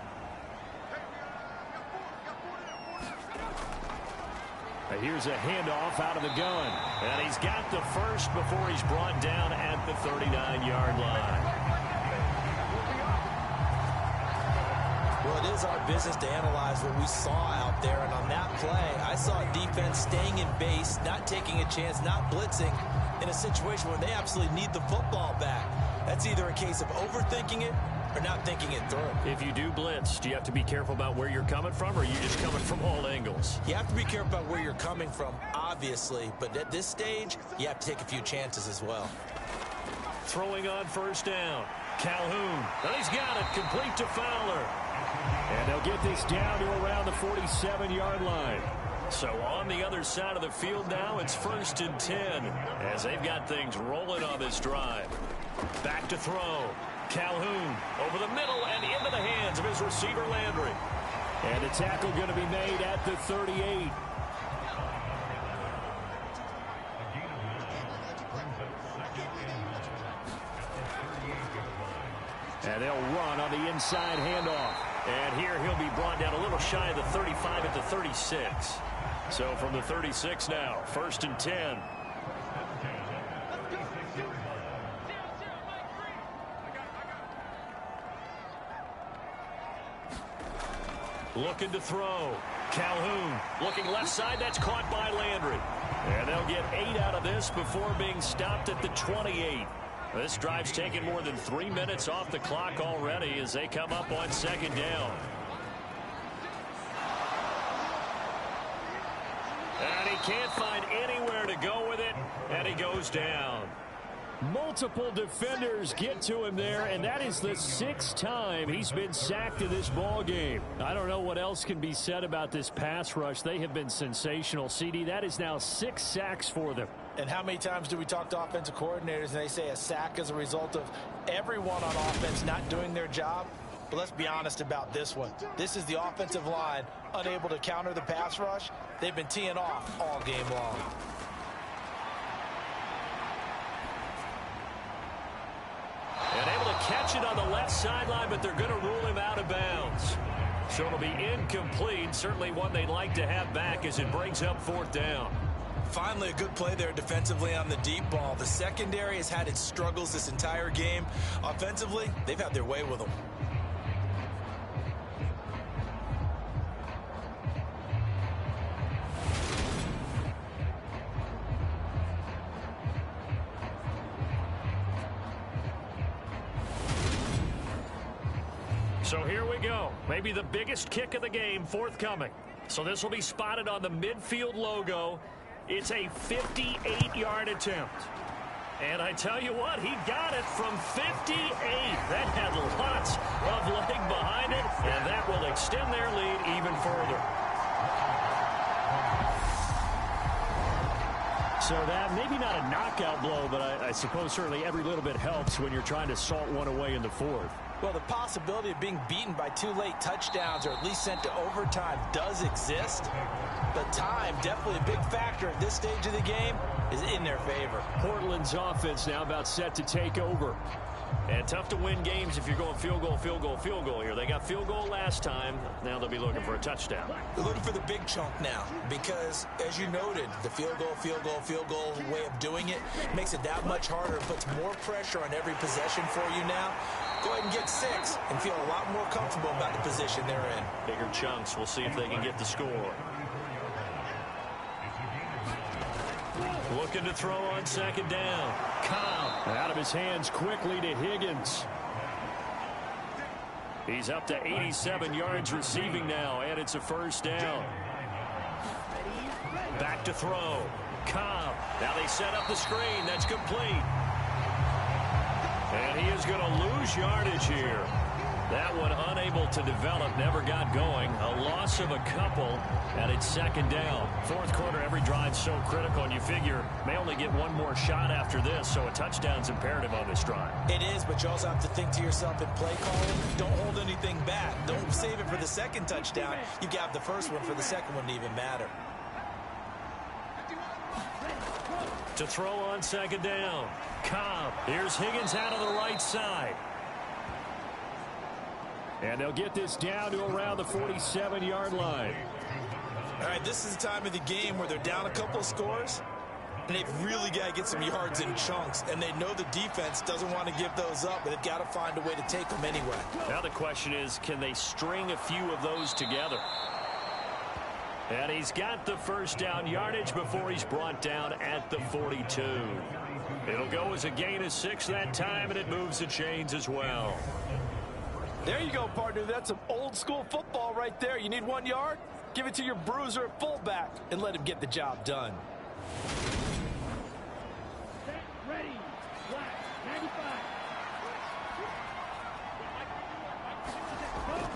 Here's a handoff out of the gun. And he's got the first before he's brought down at the 39-yard line. Well, it is our business to analyze what we saw out there. And on that play, I saw defense staying in base, not taking a chance, not blitzing in a situation where they absolutely need the football back. That's either a case of overthinking it or not thinking it through. If you do blitz, do you have to be careful about where you're coming from, or are you just coming from all angles? You have to be careful about where you're coming from, obviously. But at this stage, you have to take a few chances as well. Throwing on 1st down. Calhoun. And he's got it. Complete to Fowler. And they'll get this down to around the 47-yard line. So on the other side of the field now, it's 1st and 10 as they've got things rolling on this drive. Back to throw. Calhoun over the middle and into the hands of his receiver Landry. And the tackle going to be made at the 38. And they'll run on the inside handoff. And here he'll be brought down a little shy of the 35 at the 36. So from the 36 now, 1st and 10. Looking to throw. Calhoun looking left side. That's caught by Landry. And they'll get 8 out of this before being stopped at the 28. This drive's taken more than 3 minutes off the clock already as they come up on 2nd down. And he can't find anywhere to go with it, and he goes down. Multiple defenders get to him there, and that is the 6th time he's been sacked in this ball game. I don't know what else can be said about this pass rush. They have been sensational. CD, that is now 6 sacks for them. And how many times do we talk to offensive coordinators and they say a sack is a result of everyone on offense not doing their job? But let's be honest about this one. This is the offensive line unable to counter the pass rush. They've been teeing off all game long. And able to catch it on the left sideline, but they're going to rule him out of bounds. So it'll be incomplete. Certainly one they'd like to have back as it brings up 4th down. Finally, a good play there defensively on the deep ball. The secondary has had its struggles this entire game. Offensively, they've had their way with them. So here we go. Maybe the biggest kick of the game forthcoming. So this will be spotted on the midfield logo. It's a 58-yard attempt. And I tell you what, he got it from 58. That had lots of leg behind it, and that will extend their lead even further. So that maybe not a knockout blow, but I suppose certainly every little bit helps when you're trying to salt one away in the fourth. Well, the possibility of being beaten by 2 late touchdowns or at least sent to overtime does exist. The time, definitely a big factor at this stage of the game, is in their favor. Portland's offense now about set to take over. And tough to win games if you're going field goal, field goal, field goal here. They got field goal last time. Now they'll be looking for a touchdown. They're looking for the big chunk now because, as you noted, the field goal way of doing it makes it that much harder. It puts more pressure on every possession for you now. Go ahead and get 6 and feel a lot more comfortable about the position they're in. Bigger chunks. We'll see if they can get the score. Looking to throw on second down. Cobb out of his hands quickly to Higgins. He's up to 87 yards receiving now, and it's a first down. Back to throw. Cobb. Now they set up the screen. That's complete. And he is going to lose yardage here. That one unable to develop, never got going. A loss of a couple, and it's second down. Fourth quarter, every drive so critical, and you figure may only get one more shot after this, so a touchdown's imperative on this drive. It is, but you also have to think to yourself in play calling, don't hold anything back. Don't save it for the second touchdown. You got the first one for the second one to even matter. To throw on second down. Cobb. Here's Higgins out of the right side. And they'll get this down to around the 47-yard line. All right, this is the time of the game where they're down a couple of scores, and they've really got to get some yards in chunks, and they know the defense doesn't want to give those up, but they've got to find a way to take them anyway. Now the question is, can they string a few of those together? And he's got the first down yardage before he's brought down at the 42. It'll go as a gain of 6 that time, and it moves the chains as well. There you go, partner. That's some old-school football right there. You need 1 yard? Give it to your bruiser at fullback and let him get the job done. Set, ready, flat,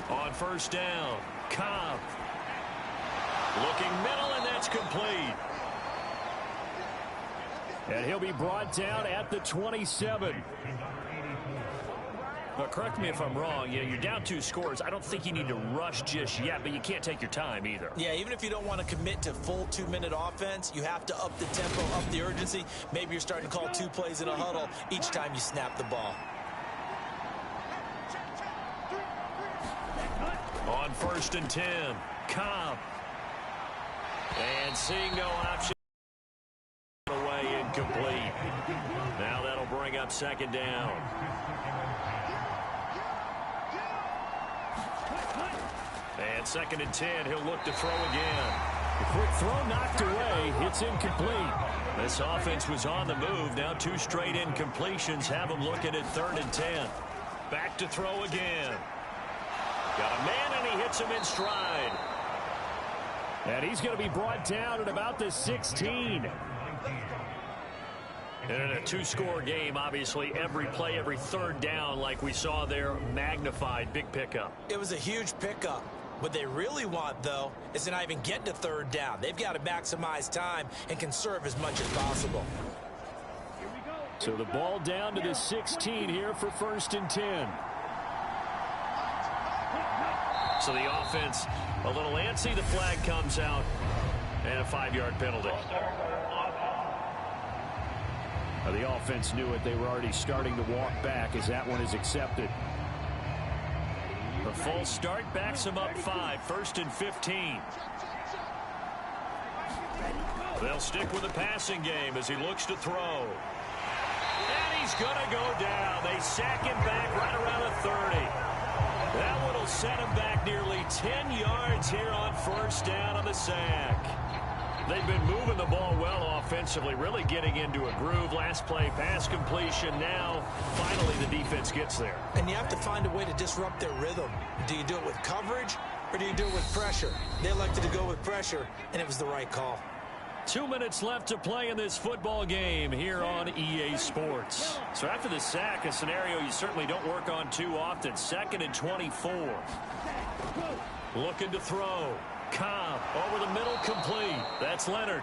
95. On first down, Cobb. Looking middle, and that's complete. And he'll be brought down at the 27. But correct me if I'm wrong. You know, you're down 2 scores. I don't think you need to rush just yet, but you can't take your time either. Yeah, even if you don't want to commit to full 2-minute offense, you have to up the tempo, up the urgency. Maybe you're starting to call 2 plays in a huddle each time you snap the ball. On first and 10, Cobb. And seeing no option. Away incomplete. Now that'll bring up second down. And second and 10, he'll look to throw again. The quick throw knocked away. It's incomplete. This offense was on the move. Now 2 straight incompletions have them looking at third and 10. Back to throw again. Got a man, and he hits him in stride. And he's going to be brought down at about the 16. And in a 2-score game, obviously, every play, every third down, like we saw there, magnified. Big pickup. It was a huge pickup. What they really want, though, is to not even get to third down. They've got to maximize time and conserve as much as possible. So the ball down to the 16 here for first and 10. So the offense a little antsy. The flag comes out, and a 5-yard penalty. The offense knew it. They were already starting to walk back as that one is accepted. The full start backs him up 5. First and 15. They'll stick with the passing game as he looks to throw. And he's going to go down. They sack him back right around the 30. That one will set him back nearly 10 yards here on first down on the sack. They've been moving the ball well offensively, really getting into a groove. Last play, pass completion. Now, finally, the defense gets there. And you have to find a way to disrupt their rhythm. Do you do it with coverage, or do you do it with pressure? They elected to go with pressure, and it was the right call. 2 minutes left to play in this football game here on EA Sports. So after the sack, a scenario you certainly don't work on too often. Second and 24. Looking to throw. Cobb over the middle, complete. That's Leonard.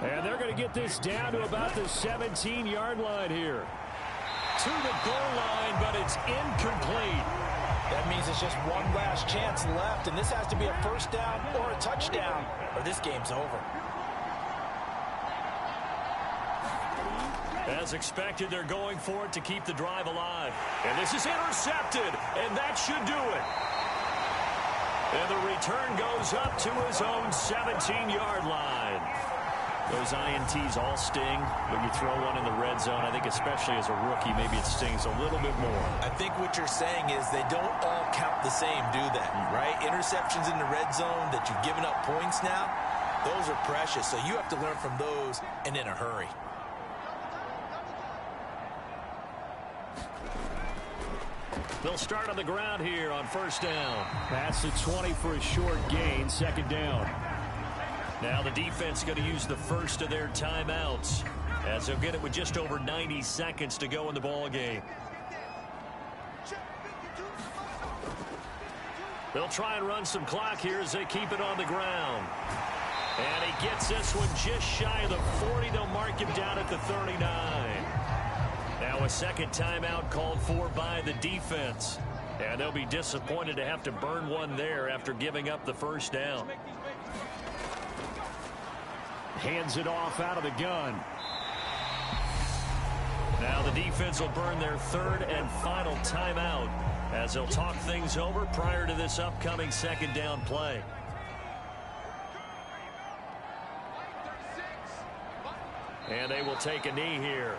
And they're going to get this down to about the 17-yard line here. To the goal line, but it's incomplete. That means it's just one last chance left, and this has to be a first down or a touchdown, or this game's over. As expected, they're going for it to keep the drive alive. And this is intercepted, and that should do it. And the return goes up to his own 17-yard line. Those INTs all sting, but you throw one in the red zone. I think especially as a rookie, maybe it stings a little bit more. I think what you're saying is they don't all count the same, do they? Right? Interceptions in the red zone that you've given up points now, those are precious. So you have to learn from those and in a hurry. They'll start on the ground here on first down. Pass to 20 for a short gain, second down. Now the defense going to use the first of their timeouts as they'll get it with just over 90 seconds to go in the ball game. They'll try and run some clock here as they keep it on the ground. And he gets this one just shy of the 40. They'll mark him down at the 39. Now a second timeout called for by the defense. And they'll be disappointed to have to burn one there after giving up the first down. Hands it off out of the gun. Now the defense will burn their third and final timeout as they'll talk things over prior to this upcoming second down play. And they will take a knee here.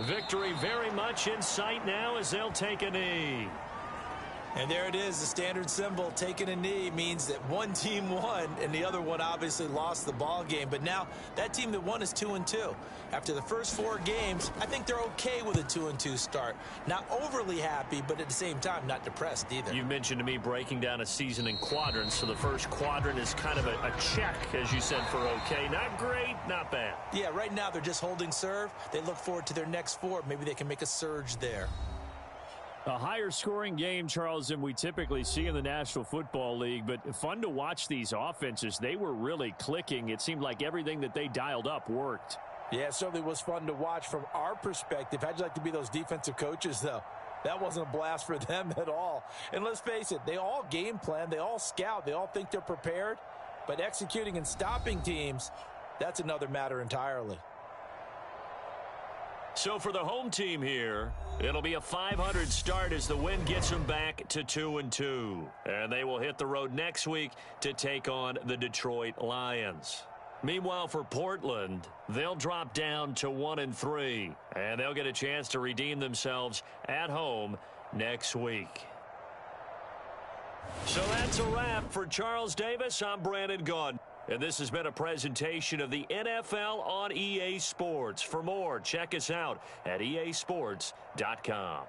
Victory very much in sight now as they'll take a knee. And there it is, the standard symbol. Taking a knee means that one team won and the other one obviously lost the ball game. But now that team that won is 2-2. After the first 4 games, I think they're okay with a 2-2 start. Not overly happy, but at the same time, not depressed either. You mentioned to me breaking down a season in quadrants. So the first quadrant is kind of a check, as you said, for okay. Not great, not bad. Yeah, right now they're just holding serve. They look forward to their next 4. Maybe they can make a surge there. A higher scoring game, Charles, than we typically see in the National Football League, but fun to watch these offenses. They were really clicking. It seemed like everything that they dialed up worked. Yeah, it certainly was fun to watch from our perspective. How'd you like to be those defensive coaches, though? That wasn't a blast for them at all. And let's face it, they all game plan, they all scout, they all think they're prepared, but executing and stopping teams, that's another matter entirely. So for the home team here, it'll be a 500 start as the win gets them back to 2-2. And they will hit the road next week to take on the Detroit Lions. Meanwhile, for Portland, they'll drop down to 1-3. And they'll get a chance to redeem themselves at home next week. So that's a wrap for Charles Davis. I'm Brandon Gaudin. And this has been a presentation of the NFL on EA Sports. For more, check us out at easports.com.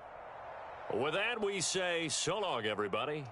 With that, we say so long, everybody.